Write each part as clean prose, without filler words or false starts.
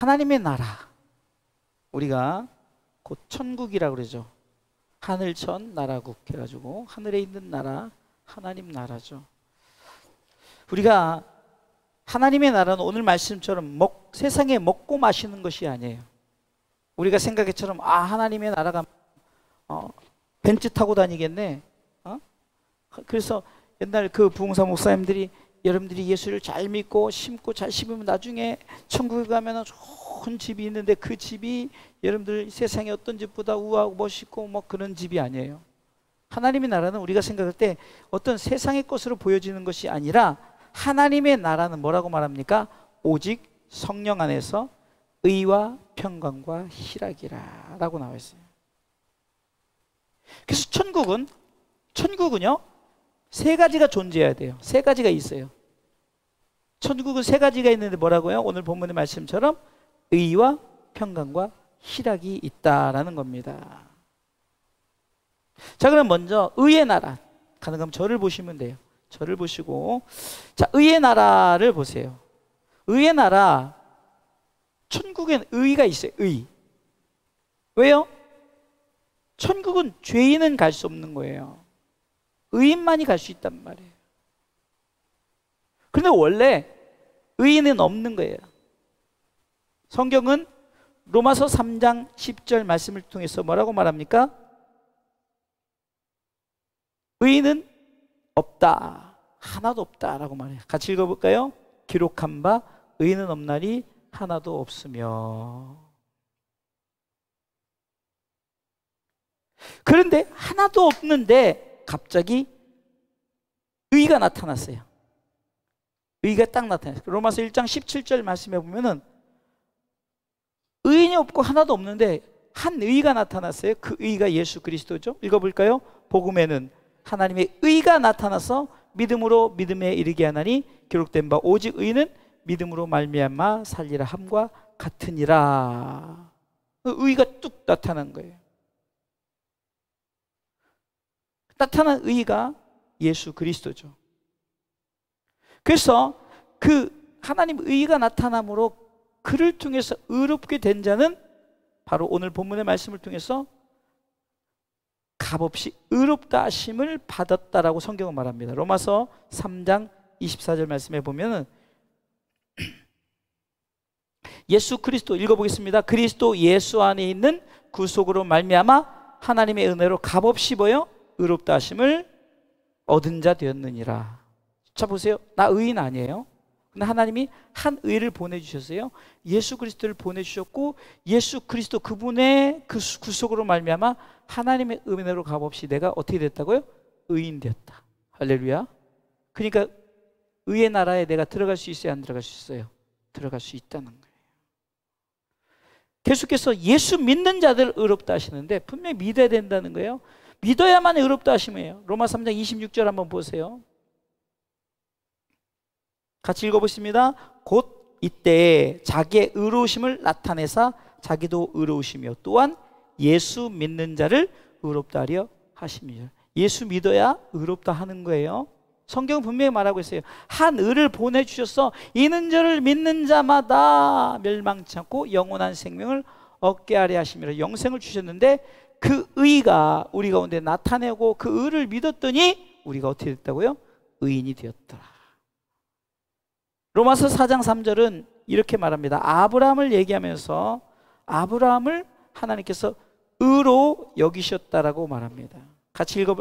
하나님의 나라, 우리가 곧 천국이라고 그러죠. 하늘천 나라국 해가지고 하늘에 있는 나라, 하나님 나라죠. 우리가 하나님의 나라는 오늘 말씀처럼 세상에 먹고 마시는 것이 아니에요. 우리가 생각처럼 하나님의 나라가 벤츠 타고 다니겠네. 그래서 옛날 그 부흥사 목사님들이 여러분들이 예수를 잘 믿고 심고 잘 심으면 나중에 천국에 가면 좋은 집이 있는데 그 집이 여러분들 세상의 어떤 집보다 우아하고 멋있고 뭐 그런 집이 아니에요. 하나님의 나라는 우리가 생각할 때 어떤 세상의 것으로 보여지는 것이 아니라 하나님의 나라는 뭐라고 말합니까? 오직 성령 안에서 의와 평강과 희락이라 라고 나와 있어요. 그래서 천국은요 세 가지가 존재해야 돼요. 세 가지가 있어요. 천국은 세 가지가 있는데 뭐라고요? 오늘 본문의 말씀처럼 의와 평강과 희락이 있다라는 겁니다. 자, 그럼 먼저 의의 나라, 가능하면 저를 보시면 돼요. 저를 보시고, 자, 의의 나라를 보세요. 의의 나라, 천국엔 의가 있어요. 의. 왜요? 천국은 죄인은 갈 수 없는 거예요. 의인만이 갈 수 있단 말이에요. 그런데 원래 의인은 없는 거예요. 성경은 로마서 3장 10절 말씀을 통해서 뭐라고 말합니까? 의인은 없다, 하나도 없다라고 말해요. 같이 읽어볼까요? 기록한 바 의인은 없나니 하나도 없으며. 그런데 하나도 없는데 갑자기 의가 나타났어요. 의가 딱 나타났어요. 로마서 1장 17절 말씀해 보면은 의인이 없고 하나도 없는데 한 의가 나타났어요. 그 의가 예수 그리스도죠. 읽어볼까요? 복음에는 하나님의 의가 나타나서 믿음으로 믿음에 이르게 하나니 기록된 바 오직 의는 믿음으로 말미암아 살리라 함과 같으니라. 의가 뚝 나타난 거예요. 나타난 의가 예수 그리스도죠. 그래서 그 하나님 의가 나타남으로 그를 통해서 의롭게 된 자는 바로 오늘 본문의 말씀을 통해서 값없이 의롭다 하심을 받았다라고 성경은 말합니다. 로마서 3장 24절 말씀에 보면은 예수 그리스도 읽어보겠습니다. 그리스도 예수 안에 있는 구속으로 말미암아 하나님의 은혜로 값없이 뭐요? 의롭다 하심을 얻은 자 되었느니라. 자 보세요. 나 의인 아니에요. 근데 하나님이 한 의를 보내주셨어요. 예수 그리스도를 보내주셨고 예수 그리스도 그분의 그 구속으로 말미암아 하나님의 은혜로 값없이 내가 어떻게 됐다고요? 의인 되었다. 할렐루야. 그러니까 의의 나라에 내가 들어갈 수 있어요? 안 들어갈 수 있어요? 들어갈 수 있다는 거예요. 계속해서 예수 믿는 자들 의롭다 하시는데 분명히 믿어야 된다는 거예요. 믿어야만 의롭다 하심이에요. 로마 3장 26절 한번 보세요. 같이 읽어보십니다. 곧 이때에 자기의 의로우심을 나타내사 자기도 의로우시며 또한 예수 믿는 자를 의롭다 하려 하십니다. 예수 믿어야 의롭다 하는 거예요. 성경은 분명히 말하고 있어요. 한 의를 보내주셔서 이는 저를 믿는 자마다 멸망치 않고 영원한 생명을 얻게 하려 하심이라. 영생을 주셨는데 그 의가 우리 가운데 나타내고 그 의를 믿었더니 우리가 어떻게 됐다고요? 의인이 되었더라. 로마서 4장 3절은 이렇게 말합니다. 아브라함을 얘기하면서 아브라함을 하나님께서 의로 여기셨다라고 말합니다. 같이 읽어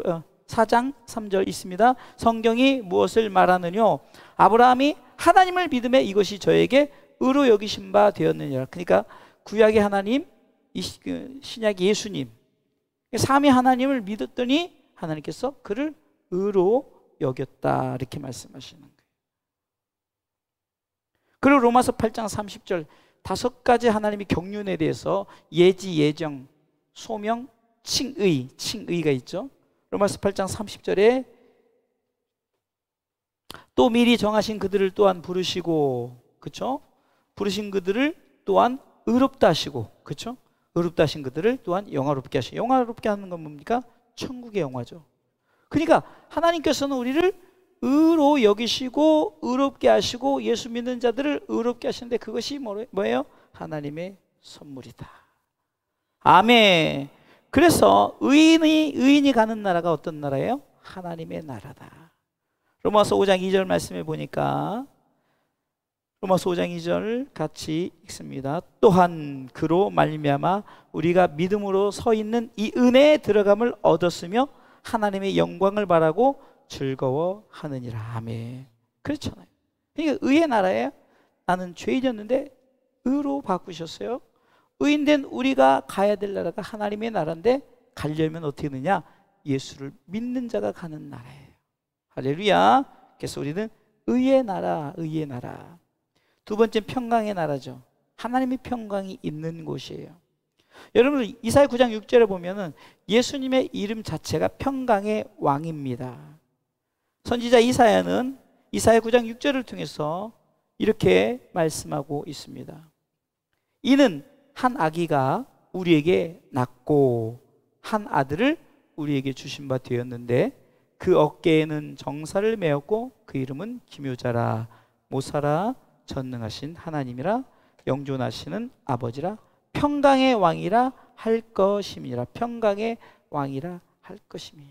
4장 3절 있습니다. 성경이 무엇을 말하느냐? 아브라함이 하나님을 믿음에 이것이 저에게 의로 여기신 바 되었느니라. 그러니까 구약의 하나님, 신약의 예수님, 삼위 하나님을 믿었더니 하나님께서 그를 의로 여겼다 이렇게 말씀하시는 거예요. 그리고 로마서 8장 30절 5가지 하나님의 경륜에 대해서 예지, 예정, 소명, 칭의가 있죠. 로마서 8장 30절에 또 미리 정하신 그들을 또한 부르시고, 그렇죠? 부르신 그들을 또한 의롭다 하시고, 그렇죠? 의롭다 하신 그들을 또한 영화롭게 하시고, 영화롭게 하는 건 뭡니까? 천국의 영화죠. 그러니까 하나님께서는 우리를 의로 여기시고 의롭게 하시고 예수 믿는 자들을 의롭게 하시는데 그것이 뭐예요? 하나님의 선물이다. 아멘. 그래서 의인이 가는 나라가 어떤 나라예요? 하나님의 나라다. 로마서 5장 2절 말씀해 보니까, 로마서 5장 2절 같이 읽습니다. 또한 그로 말미암아 우리가 믿음으로 서 있는 이 은혜에 들어감을 얻었으며 하나님의 영광을 바라고 즐거워하느니라. 아멘. 그렇잖아요. 그러니까 의의 나라예요. 나는 죄인이었는데 의로 바꾸셨어요. 의인된 우리가 가야 될 나라가 하나님의 나라인데, 가려면 어떻게 되느냐? 예수를 믿는 자가 가는 나라예요. 할렐루야. 그래서 우리는 의의 나라, 의의 나라. 두 번째, 평강의 나라죠. 하나님의 평강이 있는 곳이에요. 여러분, 이사야 9장 6절에 보면은 예수님의 이름 자체가 평강의 왕입니다. 선지자 이사야는 이사야 9장 6절을 통해서 이렇게 말씀하고 있습니다. 이는 한 아기가 우리에게 낳고 한 아들을 우리에게 주신 바 되었는데 그 어깨에는 정사를 메었고 그 이름은 기묘자라, 모사라, 전능하신 하나님이라, 영존하시는 아버지라, 평강의 왕이라 할 것임이라. 평강의 왕이라 할 것임이라.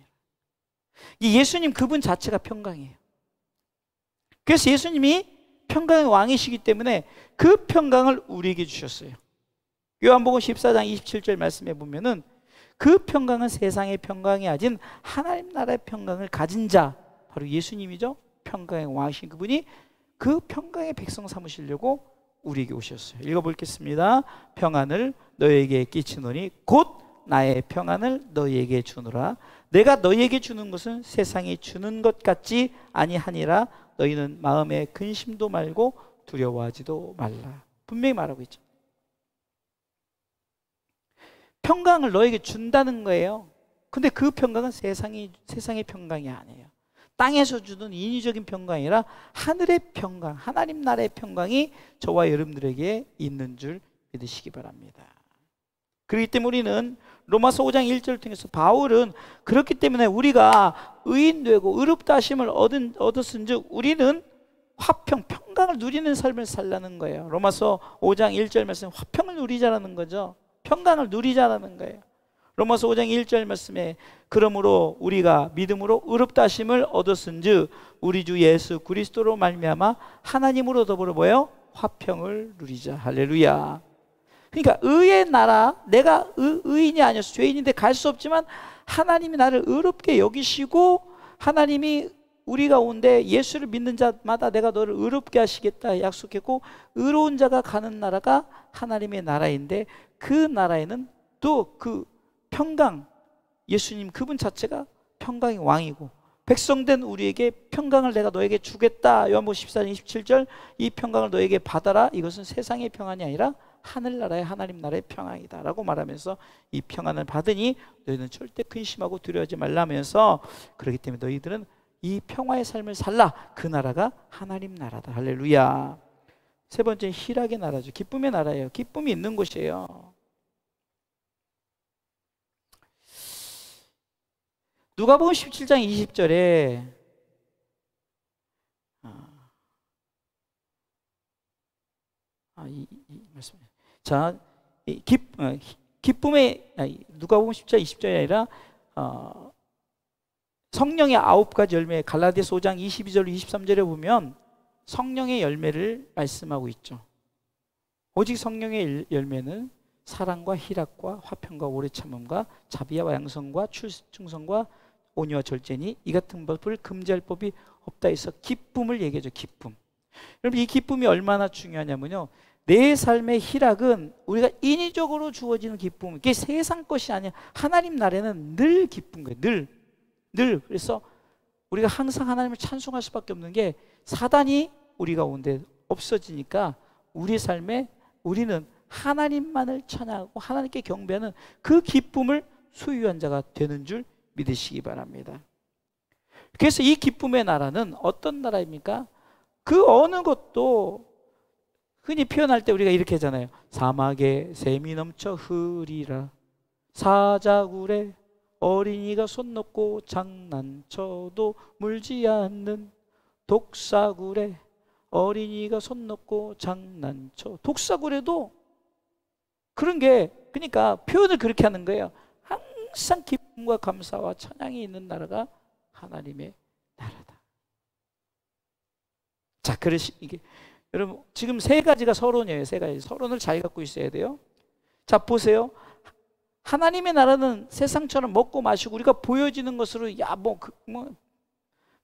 이 예수님 그분 자체가 평강이에요. 그래서 예수님이 평강의 왕이시기 때문에 그 평강을 우리에게 주셨어요. 요한복음 14장 27절 말씀해 보면은 그 평강은 세상의 평강이 아닌 하나님 나라의 평강을 가진 자, 바로 예수님이죠. 평강의 왕이신 그분이 그 평강의 백성 삼으시려고 우리에게 오셨어요. 읽어보겠습니다. 평안을 너희에게 끼치노니 곧 나의 평안을 너희에게 주노라. 내가 너희에게 주는 것은 세상이 주는 것 같지 아니하니라. 너희는 마음에 근심도 말고 두려워하지도 말라. 분명히 말하고 있죠. 평강을 너에게 준다는 거예요. 근데 그 평강은 세상의 평강이 아니에요. 땅에서 주는 인위적인 평강이 아니라 하늘의 평강, 하나님 나라의 평강이 저와 여러분들에게 있는 줄 믿으시기 바랍니다. 그렇기 때문에 우리는 로마서 5장 1절을 통해서 바울은 그렇기 때문에 우리가 의인되고 의롭다 하심을 얻었은 즉 우리는 화평, 평강을 누리는 삶을 살라는 거예요. 로마서 5장 1절 말씀, 화평을 누리자라는 거죠. 평강을 누리자라는 거예요. 로마서 5장 1절 말씀에 그러므로 우리가 믿음으로 의롭다 하심을 얻었은즉 우리 주 예수 그리스도로 말미암아 하나님으로 더불어 뭐예요? 화평을 누리자. 할렐루야. 그러니까 의의 나라, 내가 의인이 아니어서 죄인인데 갈 수 없지만 하나님이 나를 의롭게 여기시고 하나님이 우리 가운데 예수를 믿는 자마다 내가 너를 의롭게 하시겠다 약속했고 의로운 자가 가는 나라가 하나님의 나라인데 그 나라에는 또 그 평강, 예수님 그분 자체가 평강의 왕이고 백성된 우리에게 평강을 내가 너에게 주겠다. 요한복음 14장 27절 이 평강을 너에게 받아라. 이것은 세상의 평안이 아니라 하늘나라의 하나님 나라의 평안이다 라고 말하면서 이 평안을 받으니 너희는 절대 근심하고 두려워하지 말라면서 그렇기 때문에 너희들은 이 평화의 삶을 살라. 그 나라가 하나님 나라다. 할렐루야. 세 번째 희락의 나라죠. 기쁨의 나라예요. 기쁨이 있는 곳이에요. 누가복음 17장 20절에 이 말씀. 자, 기쁨의 누가복음 17장 20절이 아니라 성령의 9가지 열매, 갈라디아서 5장 22절 23절에 보면 성령의 열매를 말씀하고 있죠. 오직 성령의 열매는 사랑과 희락과 화평과 오래 참음과 자비와 양성과 충성과 온유와 절제니 이 같은 법을 금지할 법이 없다 해서 기쁨을 얘기하죠. 기쁨. 여러분 이 기쁨이 얼마나 중요하냐면요, 내 삶의 희락은 우리가 인위적으로 주어지는 기쁨, 이게 세상 것이 아니야. 하나님 나라에는 늘 기쁜 거예요. 늘. 그래서 우리가 항상 하나님을 찬송할 수밖에 없는 게 사단이 우리 가운데 없어지니까 우리 삶에 우리는 하나님만을 찬양하고 하나님께 경배하는 그 기쁨을 소유한 자가 되는 줄 믿으시기 바랍니다. 그래서 이 기쁨의 나라는 어떤 나라입니까? 그 어느 것도 흔히 표현할 때 우리가 이렇게 하잖아요. 사막에 샘이 넘쳐 흐리라, 사자굴에 어린이가 손 놓고 장난쳐도 물지 않는, 독사굴에 어린이가 손 놓고 장난쳐. 독사굴에도 그런 게, 그러니까 표현을 그렇게 하는 거예요. 항상 기쁨과 감사와 찬양이 있는 나라가 하나님의 나라다. 자, 이게 여러분 지금 세 가지가 서론이에요. 세 가지 서론을 잘 갖고 있어야 돼요. 자, 보세요. 하나님의 나라는 세상처럼 먹고 마시고 우리가 보여지는 것으로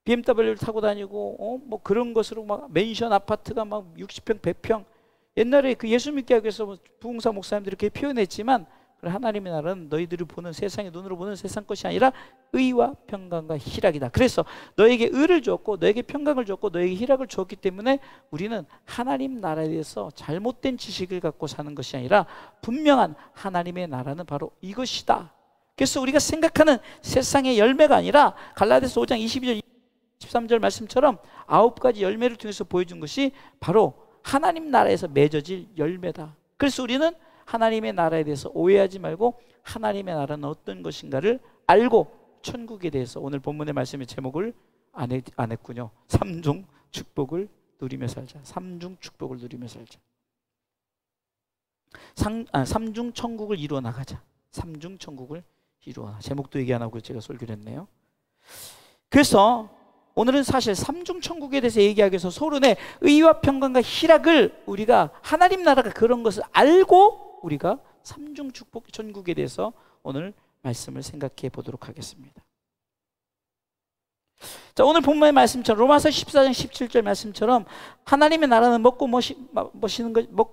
BMW를 타고 다니고 뭐 그런 것으로 막 맨션 아파트가 막 60평 100평, 옛날에 그 예수 믿게 하기 위해서 부흥사 목사님들이 이렇게 표현했지만, 하나님의 나라는 너희들이 보는 세상의 눈으로 보는 세상 것이 아니라 의와 평강과 희락이다. 그래서 너에게 의를 줬고 너에게 평강을 줬고 너에게 희락을 줬기 때문에 우리는 하나님 나라에 대해서 잘못된 지식을 갖고 사는 것이 아니라 분명한 하나님의 나라는 바로 이것이다. 그래서 우리가 생각하는 세상의 열매가 아니라 갈라디아서 5장 22절 23절 말씀처럼 9가지 열매를 통해서 보여준 것이 바로 하나님 나라에서 맺어질 열매다. 그래서 우리는 하나님의 나라에 대해서 오해하지 말고 하나님의 나라는 어떤 것인가를 알고 천국에 대해서, 오늘 본문의 말씀의 제목을 안 했군요. 삼중 축복을 누리며 살자. 삼중 축복을 누리며 살자. 삼중 천국을 이루어 나가자. 삼중 천국을 이루어 나가자. 제목도 얘기 안 하고 제가 설교를 했네요. 그래서 오늘은 사실 삼중 천국에 대해서 얘기하기 위해서 서론의 의와 평강과 희락을, 우리가 하나님 나라가 그런 것을 알고 우리가 삼중 축복 천국에 대해서 오늘 말씀을 생각해 보도록 하겠습니다. 자, 오늘 본문의 말씀처럼 로마서 14장 17절 말씀처럼 하나님의 나라는 먹고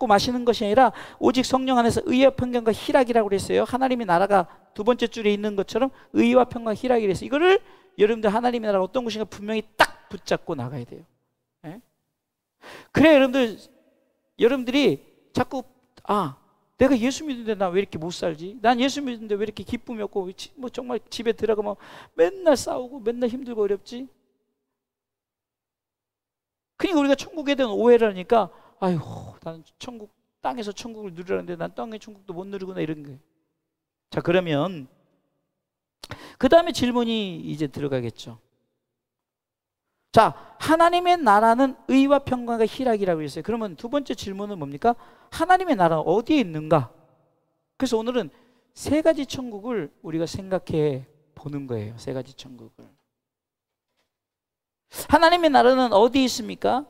마시는 것이 아니라 오직 성령 안에서 의와 평강과 희락이라고 그랬어요. 하나님의 나라가 두 번째 줄에 있는 것처럼 의와 평강과 희락이라 해서 이거를 여러분들 하나님의 나라가 어떤 것인가 분명히 딱 붙잡고 나가야 돼요. 네? 그래 여러분들이 자꾸 내가 예수 믿는데 나 왜 이렇게 못 살지? 난 예수 믿는데 왜 이렇게 기쁨이 없고 뭐 정말 집에 들어가면 맨날 싸우고 맨날 힘들고 어렵지? 그러니까 우리가 천국에 대한 오해를 하니까 나는 땅에서 천국을 누리라는데 난 땅의 천국도 못 누리구나, 이런 거예요. 자, 그러면 그 다음에 질문이 이제 들어가겠죠. 자, 하나님의 나라는 의와 평강과 희락이라고 했어요. 그러면 두 번째 질문은 뭡니까? 하나님의 나라는 어디에 있는가? 그래서 오늘은 세 가지 천국을 우리가 생각해 보는 거예요. 세 가지 천국을. 하나님의 나라는 어디에 있습니까?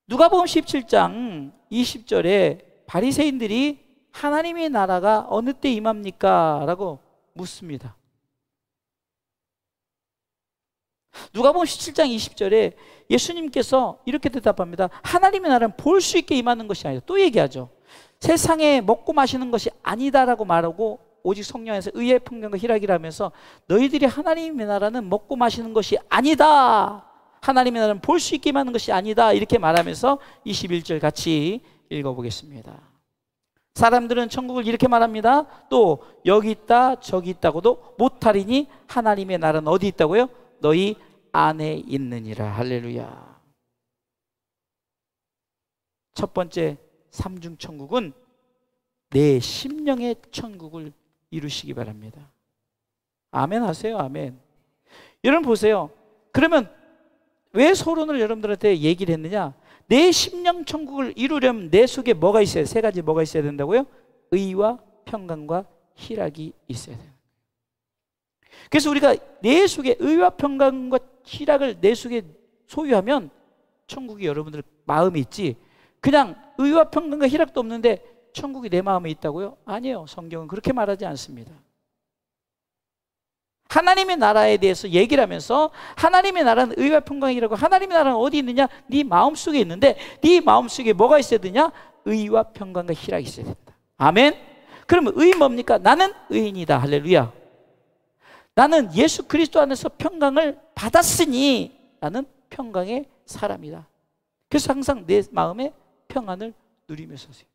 누가복음 17장 20절에 바리새인들이 하나님의 나라가 어느 때 임합니까? 라고 묻습니다. 누가복음 17장 20절에 예수님께서 이렇게 대답합니다. 하나님의 나라는 볼 수 있게 임하는 것이 아니다. 또 얘기하죠. 세상에 먹고 마시는 것이 아니다라고 말하고 오직 성령 안에서 의의 평강과 희락이라면서 너희들이 하나님의 나라는 먹고 마시는 것이 아니다. 하나님의 나라는 볼 수 있게 임하는 것이 아니다. 이렇게 말하면서 21절 같이 읽어보겠습니다. 사람들은 천국을 이렇게 말합니다. 또 여기 있다 저기 있다고도 못하리니 하나님의 나라는 어디 있다고요? 너희 안에 있느니라. 할렐루야. 첫 번째 삼중 천국은 내 심령의 천국을 이루시기 바랍니다. 아멘 하세요. 아멘. 여러분 보세요. 그러면 왜 서론을 여러분들한테 얘기를 했느냐? 내 심령 천국을 이루려면 내 속에 뭐가 있어야, 세 가지 뭐가 있어야 된다고요? 의와 평강과 희락이 있어야 돼요. 그래서 우리가 내 속에 의와 평강과 희락을 내 속에 소유하면 천국이 여러분들 마음에 있지, 그냥 의와 평강과 희락도 없는데 천국이 내 마음에 있다고요? 아니에요. 성경은 그렇게 말하지 않습니다. 하나님의 나라에 대해서 얘기를 하면서 하나님의 나라는 의와 평강이라고, 하나님의 나라는 어디 있느냐? 네 마음속에 있는데 네 마음속에 뭐가 있어야 되냐? 의와 평강과 희락이 있어야 된다. 아멘. 그러면 의 뭡니까? 나는 의인이다. 할렐루야. 나는 예수 그리스도 안에서 평강을 받았으니 나는 평강의 사람이다. 그래서 항상 내 마음에 평안을 누리며 사세요.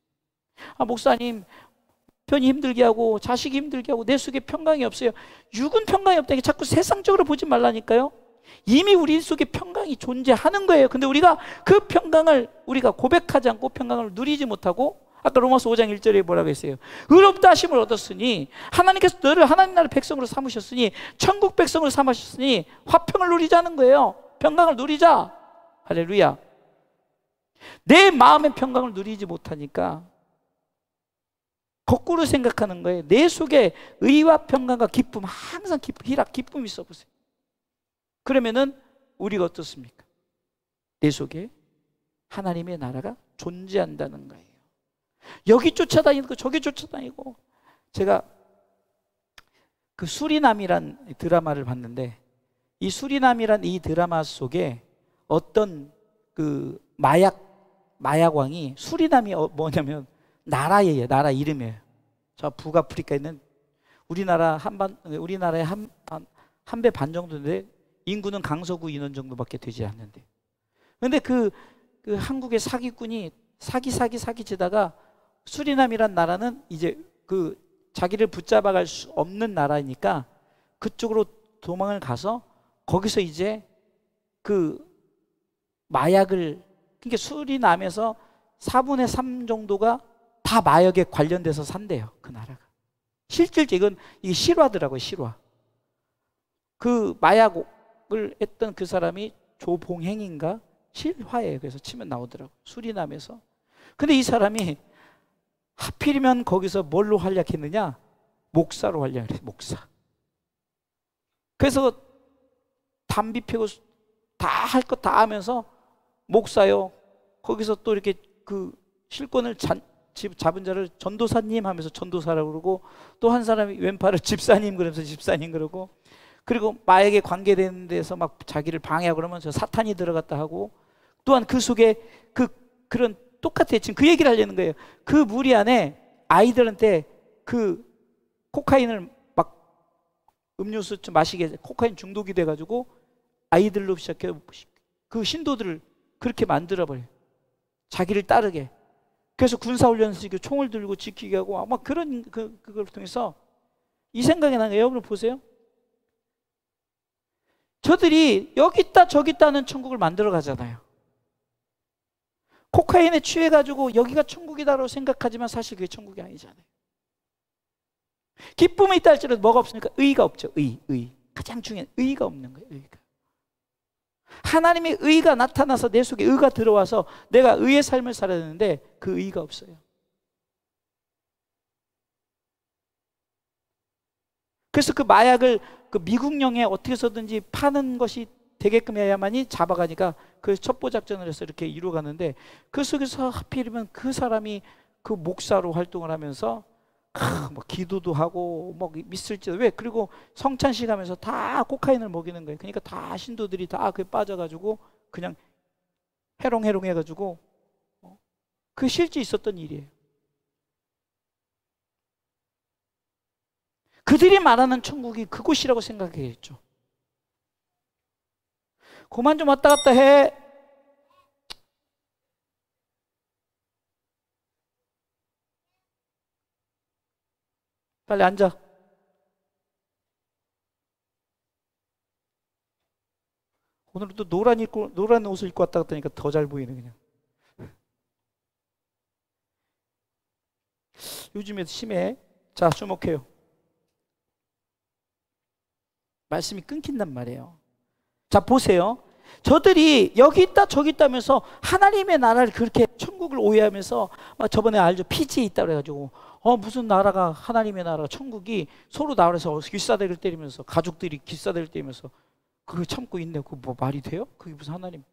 목사님 편이 힘들게 하고 자식이 힘들게 하고 내 속에 평강이 없어요. 육은 평강이 없다니까 자꾸 세상적으로 보지 말라니까요. 이미 우리 속에 평강이 존재하는 거예요. 근데 우리가 그 평강을 우리가 고백하지 않고 평강을 누리지 못하고, 아까 로마서 5장 1절에 뭐라고 했어요? 의롭다 하심을 얻었으니 하나님께서 너를 하나님 나라의 백성으로 삼으셨으니 천국 백성으로 삼으셨으니 화평을 누리자는 거예요. 평강을 누리자. 할렐루야. 내 마음의 평강을 누리지 못하니까 거꾸로 생각하는 거예요. 내 속에 의와 평강과 기쁨, 항상 희락, 기쁨이 있어 보세요. 그러면은 우리가 어떻습니까? 내 속에 하나님의 나라가 존재한다는 거예요. 여기 쫓아다니고 저기 쫓아다니고. 제가 그 수리남이란 드라마를 봤는데, 이 수리남이란 이 드라마 속에 어떤 그 마약왕이, 수리남이 뭐냐면 나라예요. 나라 이름이에요. 저 북아프리카에 있는 우리나라의 한 배 반 정도인데 인구는 강서구 인원 정도밖에 되지 않는데, 근데 그 한국의 사기꾼이 사기치다가 수리남이란 나라는 이제 그 자기를 붙잡아갈 수 없는 나라니까 그쪽으로 도망을 가서 거기서 이제 그 마약을, 그러니까 수리남에서 4분의 3 정도가 다 마약에 관련돼서 산대요. 그 나라가. 실질적인 이게 실화더라고요. 실화. 그 마약을 했던 그 사람이 조봉행인가 실화예요. 그래서 치면 나오더라고요. 수리남에서. 근데 이 사람이 하필이면 거기서 뭘로 활약했느냐? 목사로 활약했어요. 목사. 그래서 담비 피고 다 할 것 다 하면서 목사요. 거기서 또 이렇게 그 실권을 잡은 자를 전도사님 하면서 전도사라고 그러고, 또 한 사람이 왼팔을 집사님 그러면서 집사님 그러고, 그리고 마약에 관계되는 데서 막 자기를 방해하고 그러면 저 사탄이 들어갔다 하고, 또한 그 속에 그런 똑같아요. 지금 그 얘기를 하려는 거예요. 그 무리 안에 아이들한테 그 코카인을 막 음료수 좀 마시게, 코카인 중독이 돼가지고 아이들로 시작해 그 신도들을 그렇게 만들어버려요. 자기를 따르게. 그래서 군사훈련에서 총을 들고 지키게 하고 아마 그런 그걸 통해서 이 생각이 나는 거예요. 여러분 보세요. 저들이 여기 있다 저기 있다는 천국을 만들어 가잖아요. 코카인에 취해가지고 여기가 천국이다라고 생각하지만 사실 그게 천국이 아니잖아요. 기쁨이 있다 할지라도 뭐가 없으니까 의가 없죠. 의. 가장 중요한 의가 없는 거예요. 의가. 하나님의 의가 나타나서 내 속에 의가 들어와서 내가 의의 삶을 살아야 되는데 그 의가 없어요. 그래서 그 마약을 그 미국령에 어떻게 해서든지 파는 것이 되게끔 해야만이 잡아가니까 그 첩보 작전을 해서 이렇게 이루어가는데, 그 속에서 하필이면 그 사람이 그 목사로 활동을 하면서 뭐 기도도 하고 뭐 믿을지 왜, 그리고 성찬식 하면서 다 코카인을 먹이는 거예요. 그러니까 다 신도들이 다 그에 빠져가지고 그냥 해롱해롱 해가지고 그 실제 있었던 일이에요. 그들이 말하는 천국이 그곳이라고 생각했죠. 그만 좀 왔다 갔다 해. 빨리 앉아. 오늘은 또 노란 옷을 입고 왔다 갔다 하니까 더 잘 보이네 그냥. 요즘에도 심해. 자, 주목해요. 말씀이 끊긴단 말이에요. 자, 보세요. 저들이 여기 있다 저기 있다면서 하나님의 나라를 그렇게 천국을 오해하면서, 저번에 알죠? 피지에 있다 그래가지고 무슨 나라가 하나님의 나라가 천국이 서로 나라에서 기싸대기를 때리면서 가족들이 기싸대기를 때리면서 그걸 참고 있네. 그거 뭐 말이 돼요? 그게 무슨 하나님?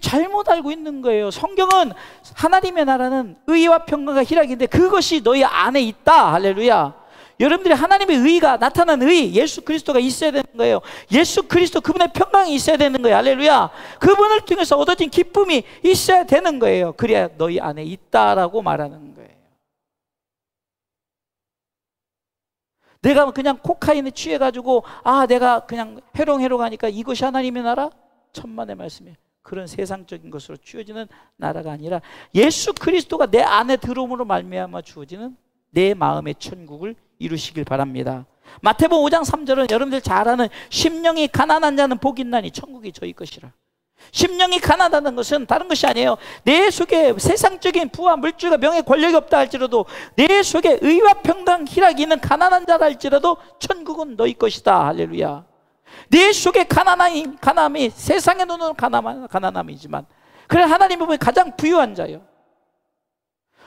잘못 알고 있는 거예요. 성경은 하나님의 나라는 의와 평강과 희락인데 그것이 너희 안에 있다. 할렐루야. 여러분들이 하나님의 의가 나타난 의, 예수 그리스도가 있어야 되는 거예요. 예수 그리스도, 그분의 평강이 있어야 되는 거예요. 할렐루야. 그분을 통해서 얻어진 기쁨이 있어야 되는 거예요. 그래야 너희 안에 있다라고 말하는 거예요. 내가 그냥 코카인에 취해가지고 내가 그냥 해롱해롱하니까 이것이 하나님의 나라? 천만의 말씀이에요. 그런 세상적인 것으로 주어지는 나라가 아니라 예수 그리스도가 내 안에 들어옴으로 말미암아 주어지는 내 마음의 천국을 이루시길 바랍니다. 마태복음 5장 3절은 여러분들 잘 아는 심령이 가난한 자는 복이 있나니 천국이 저희 것이라. 심령이 가난하다는 것은 다른 것이 아니에요. 내 속에 세상적인 부와 물질과 명예 권력이 없다 할지라도 내 속에 의와 평강 희락이 있는 가난한 자라 할지라도 천국은 너희 것이다. 할렐루야. 내 속에 가난함이 세상의 눈으로는 가난함이지만 그래 하나님 보면 가장 부유한 자예요.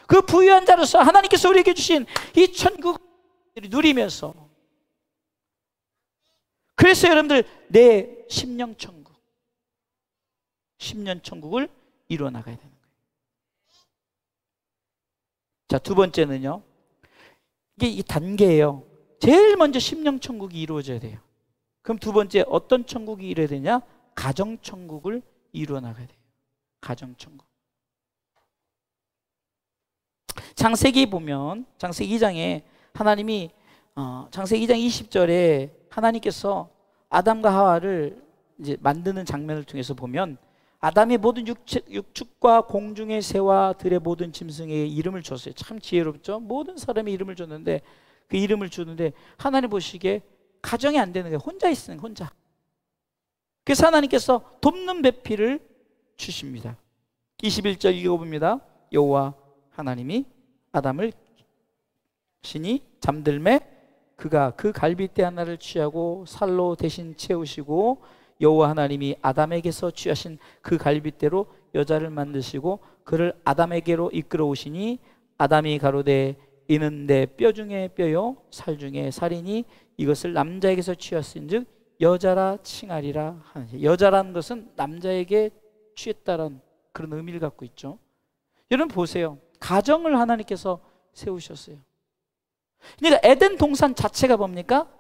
그 부유한 자로서 하나님께서 우리에게 주신 이 천국을 누리면서, 그래서 여러분들 내 심령 천국, 심령 천국을 이루어 나가야 되는 거예요. 자, 두 번째는요, 이게 이 단계예요. 제일 먼저 심령 천국이 이루어져야 돼요. 그럼 두 번째 어떤 천국이 이루어야 되냐? 가정 천국을 이루어 나가야 돼요. 가정 천국. 창세기 보면 창세기 2장에 하나님이 창세기 2장 20절에 하나님께서 아담과 하와를 이제 만드는 장면을 통해서 보면 아담의 모든 육축과 공중의 새와 들의 모든 짐승에게 이름을 줬어요. 참 지혜롭죠? 모든 사람의 이름을 줬는데, 그 이름을 주는데 하나님 보시기에 가정이 안 되는 거예요. 혼자 있으면 혼자. 그래서 하나님께서 돕는 배필을 주십니다. 21절 읽어봅니다. 여호와 하나님이 아담을 신이 잠들매 그가 그 갈빗대 하나를 취하고 살로 대신 채우시고, 여호와 하나님이 아담에게서 취하신 그 갈빗대로 여자를 만드시고 그를 아담에게로 이끌어 오시니, 아담이 가로되 이는 내 뼈 중에 뼈요 살 중에 살이니 이것을 남자에게서 취하신즉 여자라 칭하리라 하니. 여자라는 것은 남자에게 취했다는 그런 의미를 갖고 있죠. 여러분 보세요. 가정을 하나님께서 세우셨어요. 그러니까 에덴 동산 자체가 뭡니까?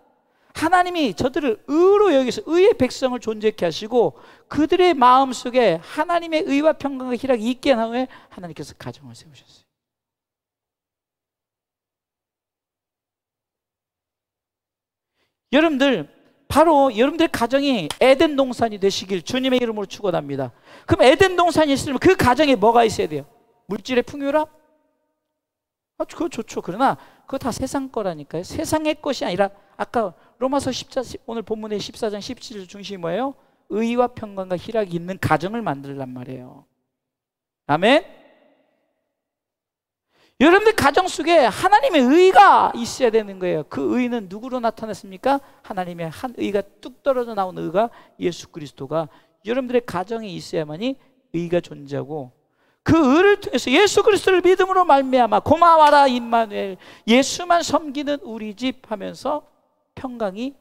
하나님이 저들을 의로 여기서 의의 백성을 존재케 하시고 그들의 마음속에 하나님의 의와 평강과 희락이 있게 한 후에 하나님께서 가정을 세우셨어요. 여러분들, 바로 여러분들 가정이 에덴 동산이 되시길 주님의 이름으로 축원합니다. 그럼 에덴 동산이 있으면 그 가정에 뭐가 있어야 돼요? 물질의 풍요람? 그거 좋죠. 그러나 그거 다 세상 거라니까요. 세상의 것이 아니라, 아까 로마서 14, 오늘 본문의 14장 17절 중심이 뭐예요? 의와 평강과 희락이 있는 가정을 만들란 말이에요. 아멘? 여러분들 가정 속에 하나님의 의가 있어야 되는 거예요. 그 의는 누구로 나타났습니까? 하나님의 한 의가 뚝 떨어져 나온 의가 예수 그리스도가 여러분들의 가정에 있어야만이 의가 존재하고, 그 의를 통해서 예수 그리스도를 믿음으로 말미암아 고마워라 임마누엘, 예수만 섬기는 우리 집 하면서 평강이,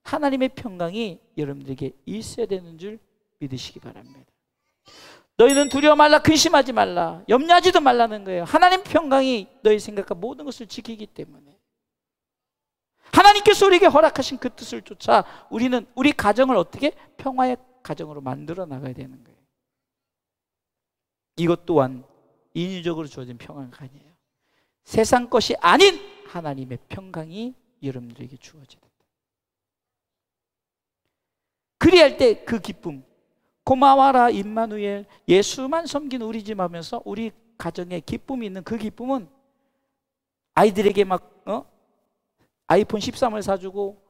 하나님의 평강이 여러분들에게 있어야 되는 줄 믿으시기 바랍니다. 너희는 두려워 말라, 근심하지 말라, 염려하지도 말라는 거예요. 하나님 평강이 너희 생각과 모든 것을 지키기 때문에, 하나님께서 우리에게 허락하신 그 뜻을 쫓아 우리는 우리 가정을 어떻게 평화의 가정으로 만들어 나가야 되는 거예요. 이것 또한 인위적으로 주어진 평강이 아니에요. 세상 것이 아닌 하나님의 평강이 여러분들에게 주어져야 된다. 그리할 때 그 기쁨, 고마워라 임마누엘, 예수만 섬긴 우리 집 하면서 우리 가정에 기쁨이 있는 그 기쁨은 아이들에게 막 아이폰 13을 사주고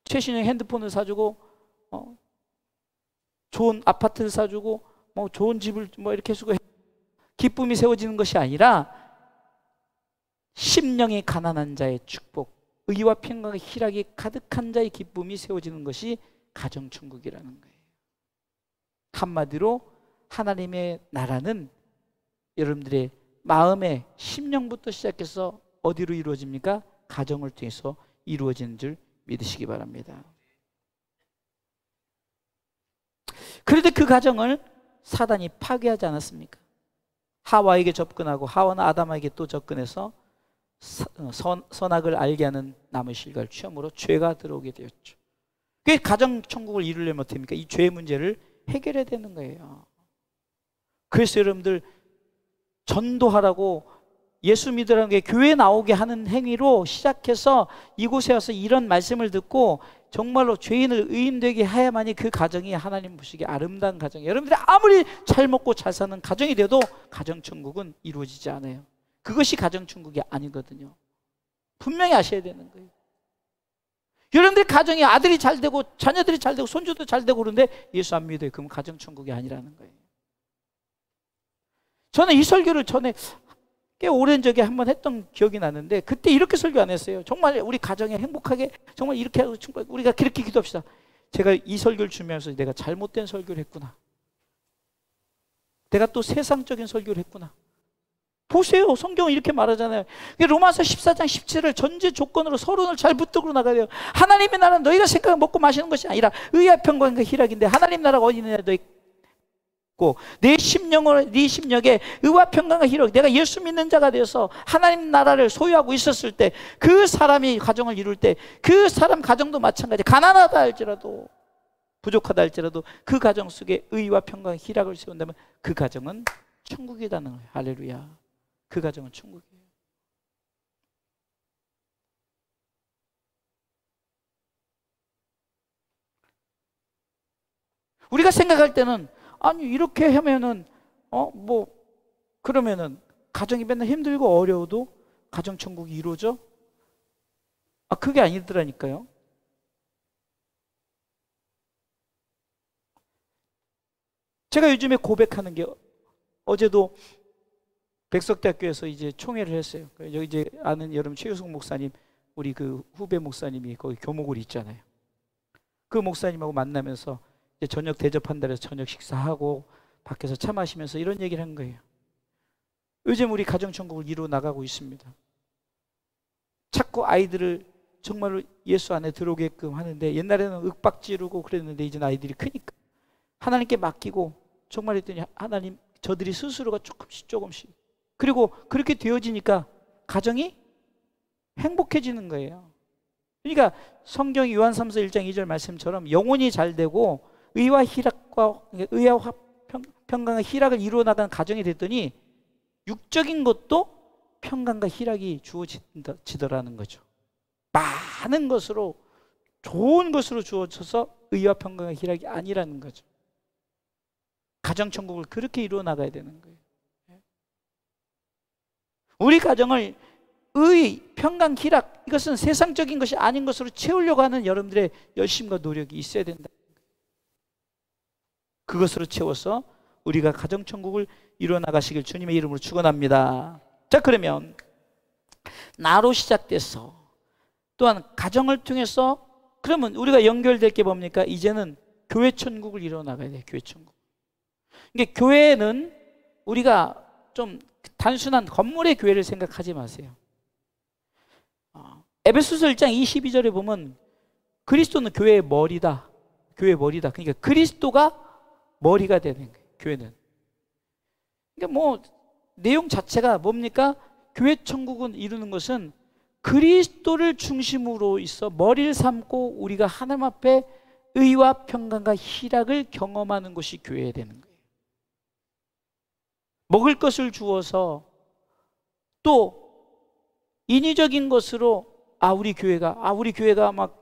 최신형 핸드폰을 사주고 좋은 아파트를 사주고 뭐 좋은 집을 뭐 이렇게 해주고 기쁨이 세워지는 것이 아니라, 심령이 가난한 자의 축복, 의와 평강과 희락이 가득한 자의 기쁨이 세워지는 것이 가정천국이라는 거예요. 한마디로 하나님의 나라는 여러분들의 마음의 심령부터 시작해서 어디로 이루어집니까? 가정을 통해서 이루어지는 줄 믿으시기 바랍니다. 그런데 그 가정을 사단이 파괴하지 않았습니까? 하와에게 접근하고 하와는 아담에게 또 접근해서 선악을 알게 하는 나무의 실과를 취함으로 죄가 들어오게 되었죠. 그 가정 천국을 이루려면 어떻게 합니까? 이 죄의 문제를 해결해야 되는 거예요. 그래서 여러분들 전도하라고 예수 믿으라는 게 교회에 나오게 하는 행위로 시작해서 이곳에 와서 이런 말씀을 듣고 정말로 죄인을 의인되게 해야만이 그 가정이 하나님 보시기에 아름다운 가정이에요. 여러분들이 아무리 잘 먹고 잘 사는 가정이 돼도 가정천국은 이루어지지 않아요. 그것이 가정천국이 아니거든요. 분명히 아셔야 되는 거예요. 여러분들 가정이 아들이 잘 되고 자녀들이 잘 되고 손주도 잘 되고 그러는데 예수 안 믿어요. 그러면 가정천국이 아니라는 거예요. 저는 이 설교를 전에 꽤 오랜 적에 한번 했던 기억이 나는데, 그때 이렇게 설교 안 했어요. 정말 우리 가정에 행복하게 정말 이렇게 하고 우리가 그렇게 기도합시다. 제가 이 설교를 준비하면서 내가 잘못된 설교를 했구나, 내가 또 세상적인 설교를 했구나, 보세요. 성경은 이렇게 말하잖아요. 로마서 14장 17절 전제 조건으로 서론을 잘 붙들고 나가야 돼요. 하나님의 나라는 너희가 생각하고 먹고 마시는 것이 아니라 의와 평강과 희락인데, 하나님 나라가 어디 있느냐 너희 내 심령으로, 네 심령에 의와 평강과 희락, 내가 예수 믿는 자가 되어서 하나님 나라를 소유하고 있었을 때, 그 사람이 가정을 이룰 때, 그 사람 가정도 마찬가지, 가난하다 할지라도, 부족하다 할지라도 그 가정 속에 의와 평강, 희락을 세운다면 그 가정은 천국이라는 거예요. 할렐루야. 그 가정은 천국이에요. 우리가 생각할 때는, 아니 이렇게 하면은 그러면은 가정이 맨날 힘들고 어려워도 가정 천국이 이루어져? 그게 아니더라니까요. 제가 요즘에 고백하는 게, 어제도 백석대학교에서 이제 총회를 했어요. 여기 이제 아는 여러분 최유성 목사님, 우리 그 후배 목사님이 거기 교목을 있잖아요. 그 목사님하고 만나면서 이제 저녁 대접한다 해서 저녁 식사하고 밖에서 차 마시면서 이런 얘기를 한 거예요. 요즘 우리 가정천국을 이루어 나가고 있습니다. 자꾸 아이들을 정말로 예수 안에 들어오게끔 하는데, 옛날에는 윽박 지르고 그랬는데 이제는 아이들이 크니까 하나님께 맡기고 정말 했더니 하나님, 저들이 스스로가 조금씩 그리고 그렇게 되어지니까 가정이 행복해지는 거예요. 그러니까 성경 요한 3서 1장 2절 말씀처럼 영혼이 잘 되고 의와 평강과 희락을 이루어 나가는 가정이 됐더니 육적인 것도 평강과 희락이 주어지더라는 거죠. 많은 것으로, 좋은 것으로 주어져서 의와 평강과 희락이 아니라는 거죠. 가정천국을 그렇게 이루어 나가야 되는 거예요. 우리 가정을 의, 평강, 희락, 이것은 세상적인 것이 아닌 것으로 채우려고 하는 여러분들의 열심과 노력이 있어야 된다. 그것으로 채워서 우리가 가정천국을 이루어 나가시길 주님의 이름으로 축원합니다. 자, 그러면 나로 시작돼서 또한 가정을 통해서, 그러면 우리가 연결될 게 뭡니까? 이제는 교회 천국을 이루어 나가야 돼요. 교회 천국. 이게 교회는 우리가 좀 단순한 건물의 교회를 생각하지 마세요. 에베소서 1장 22절에 보면 그리스도는 교회의 머리다. 교회의 머리다. 그러니까 그리스도가 머리가 되는 거예요. 교회는. 그러니까 내용 자체가 뭡니까? 교회 천국은 이루는 것은 그리스도를 중심으로 있어 머리를 삼고 우리가 하나님 앞에 의와 평강과 희락을 경험하는 것이 교회가 되는 거예요. 먹을 것을 주어서 또 인위적인 것으로 우리 교회가 막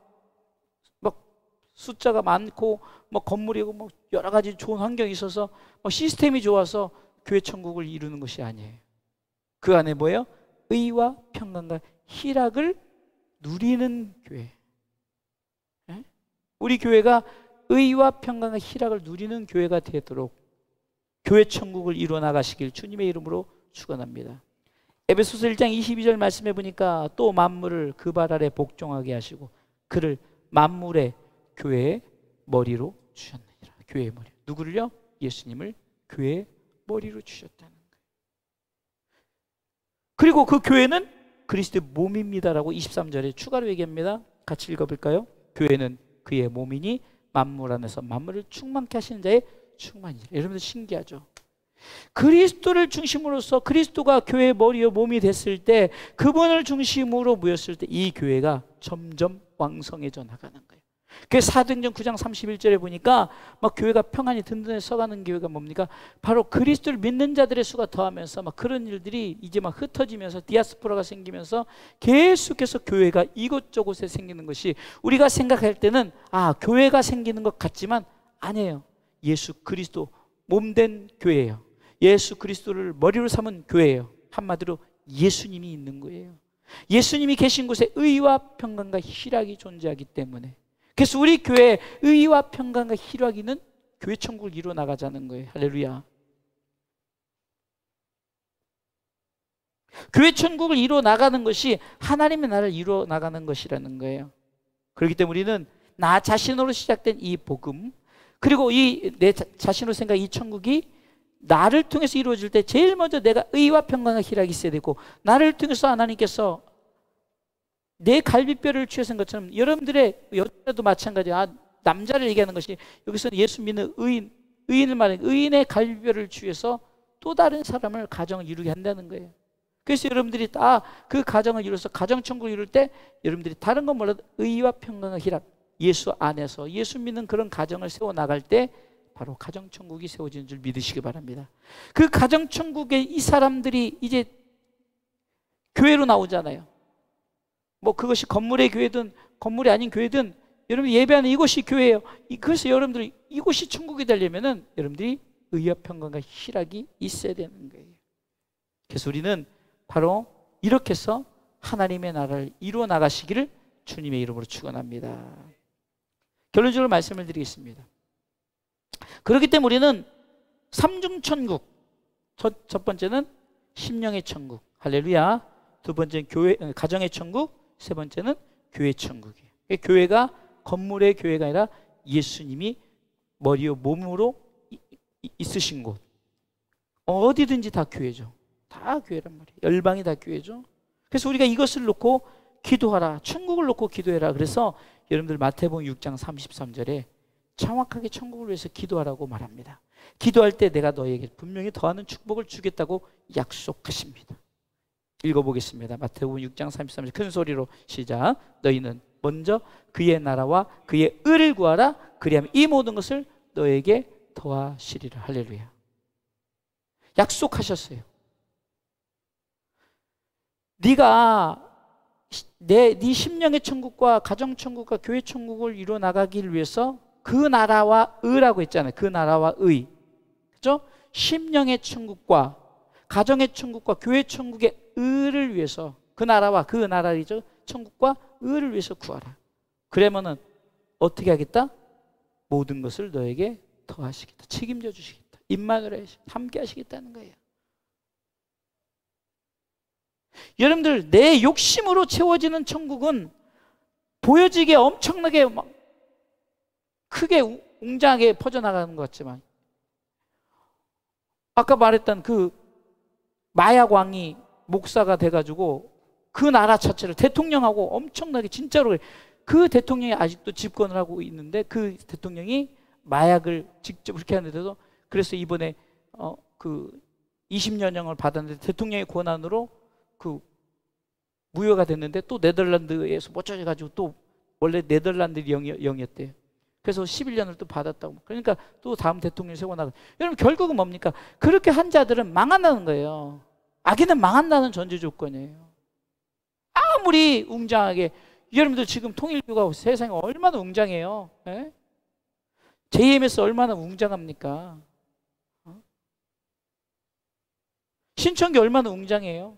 숫자가 많고 건물이고 여러 가지 좋은 환경이 있어서 시스템이 좋아서 교회 천국을 이루는 것이 아니에요. 그 안에 뭐예요? 의와 평강과 희락을 누리는 교회. 우리 교회가 의와 평강과 희락을 누리는 교회가 되도록 교회 천국을 이루어 나가시길 주님의 이름으로 축원합니다. 에베소서 1장 22절 말씀해 보니까 또 만물을 그 발 아래 복종하게 하시고 그를 만물의 교회의 머리로 주셨느니라. 교회의 머리. 누구를요? 예수님을 교회의 머리로 주셨다는 거예요. 그리고 그 교회는 그리스도의 몸입니다라고 23절에 추가로 얘기합니다. 같이 읽어볼까요? 교회는 그의 몸이니 만물 안에서 만물을 충만케 하시는 자의 충만이라. 여러분들 신기하죠? 그리스도를 중심으로서 그리스도가 교회의 머리요 몸이 됐을 때, 그분을 중심으로 모였을 때 이 교회가 점점 왕성해져 나가는 거예요. 그래서 사도행전 9장 31절에 보니까 교회가 평안히 든든히 서가는 교회가 뭡니까? 바로 그리스도를 믿는 자들의 수가 더하면서 그런 일들이 이제 흩어지면서 디아스포라가 생기면서 계속해서 교회가 이곳저곳에 생기는 것이, 우리가 생각할 때는 교회가 생기는 것 같지만 아니에요. 예수 그리스도 몸된 교회예요. 예수 그리스도를 머리로 삼은 교회예요. 한마디로 예수님이 있는 거예요. 예수님이 계신 곳에 의와 평강과 희락이 존재하기 때문에, 그래서 우리 교회에 의와 평강과 희락이 있는 교회 천국을 이루어 나가자는 거예요. 할렐루야. 교회 천국을 이루어 나가는 것이 하나님의 나라를 이루어 나가는 것이라는 거예요. 그렇기 때문에 우리는 나 자신으로 시작된 이 복음, 그리고 내 자신으로 생각한 이 천국이 나를 통해서 이루어질 때 제일 먼저 내가 의와 평강과 희락이 있어야 되고, 나를 통해서 하나님께서 내 갈비뼈를 취해서 한 것처럼 여러분들의 여자도 마찬가지야. 남자를 얘기하는 것이, 여기서는 예수 믿는 의인을 말하는, 의인의 갈비뼈를 취해서 또 다른 사람을, 가정을 이루게 한다는 거예요. 그래서 여러분들이 다 그 가정을 이루어서 가정천국을 이룰 때 여러분들이 다른 건 몰라도 의와 평강과 희락, 예수 안에서 예수 믿는 그런 가정을 세워나갈 때 바로 가정천국이 세워지는 줄 믿으시기 바랍니다. 그 가정천국에 이 사람들이 이제 교회로 나오잖아요. 뭐 그것이 건물의 교회든 건물이 아닌 교회든 여러분 예배하는 이곳이 교회예요. 그래서 여러분들이 이곳이 천국이 되려면은 여러분들이 의와 평강과 희락이 있어야 되는 거예요. 그래서 우리는 바로 이렇게 해서 하나님의 나라를 이루어 나가시기를 주님의 이름으로 축원합니다. 결론적으로 말씀을 드리겠습니다. 그렇기 때문에 우리는 삼중천국, 첫 번째는 심령의 천국, 할렐루야. 두 번째는 교회, 가정의 천국, 세 번째는 교회 천국이에요. 교회가 건물의 교회가 아니라 예수님이 머리요 몸으로 있으신 곳, 어디든지 다 교회죠. 다 교회란 말이에요. 열방이 다 교회죠. 그래서 우리가 이것을 놓고 기도하라, 천국을 놓고 기도해라. 그래서 여러분들 마태복음 6장 33절에 정확하게 천국을 위해서 기도하라고 말합니다. 기도할 때 내가 너에게 분명히 더하는 축복을 주겠다고 약속하십니다. 읽어보겠습니다. 마태복음 6장 33절 큰 소리로 시작. 너희는 먼저 그의 나라와 그의 의를 구하라. 그리하면 이 모든 것을 너에게 더하시리라. 할렐루야. 약속하셨어요. 네가 네 심령의 천국과 가정 천국과 교회 천국을 이루어 나가기를 위해서 그 나라와 의라고 했잖아요. 그 나라와 의, 그렇죠? 심령의 천국과 가정의 천국과 교회 천국의 의를 위해서 그 나라와 그 나라이죠. 천국과 의를 위해서 구하라. 그러면은 어떻게 하겠다? 모든 것을 너에게 더하시겠다. 책임져 주시겠다. 임마누엘 함께 하시겠다는 거예요. 여러분들 내 욕심으로 채워지는 천국은 보여지게 엄청나게 막 크게 웅장하게 퍼져나가는 것 같지만, 아까 말했던 그 마약왕이 목사가 돼가지고 그 나라 자체를 대통령하고 엄청나게 진짜로 그 대통령이 아직도 집권을 하고 있는데, 그 대통령이 마약을 직접 그렇게 하는데도, 그래서 이번에 그 20년형을 받았는데 대통령의 권한으로 그 무효가 됐는데 또 네덜란드에서 못져가지고 또 원래 네덜란드 영이었대요. 그래서 11년을 또 받았다고. 그러니까 또 다음 대통령 세워나가. 여러분 결국은 뭡니까? 그렇게 한 자들은 망한다는 거예요. 악인은 망한다는 전제 조건이에요. 아무리 웅장하게, 여러분들 지금 통일교가 세상에 얼마나 웅장해요. 예? JMS 얼마나 웅장합니까? 신천교 얼마나 웅장해요.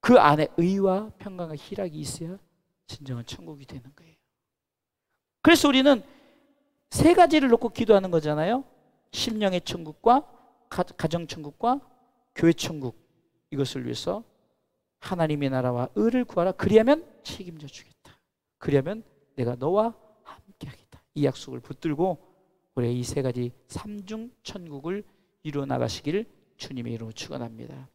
그 안에 의와 평강과 희락이 있어야 진정한 천국이 되는 거예요. 그래서 우리는 세 가지를 놓고 기도하는 거잖아요. 심령의 천국과 가정 천국과 교회 천국, 이것을 위해서 하나님의 나라와 의를 구하라. 그리하면 책임져 주겠다. 그리하면 내가 너와 함께 하겠다. 이 약속을 붙들고 우리 이 세 가지 삼중 천국을 이루어 나가시기를 주님의 이름으로 축원합니다.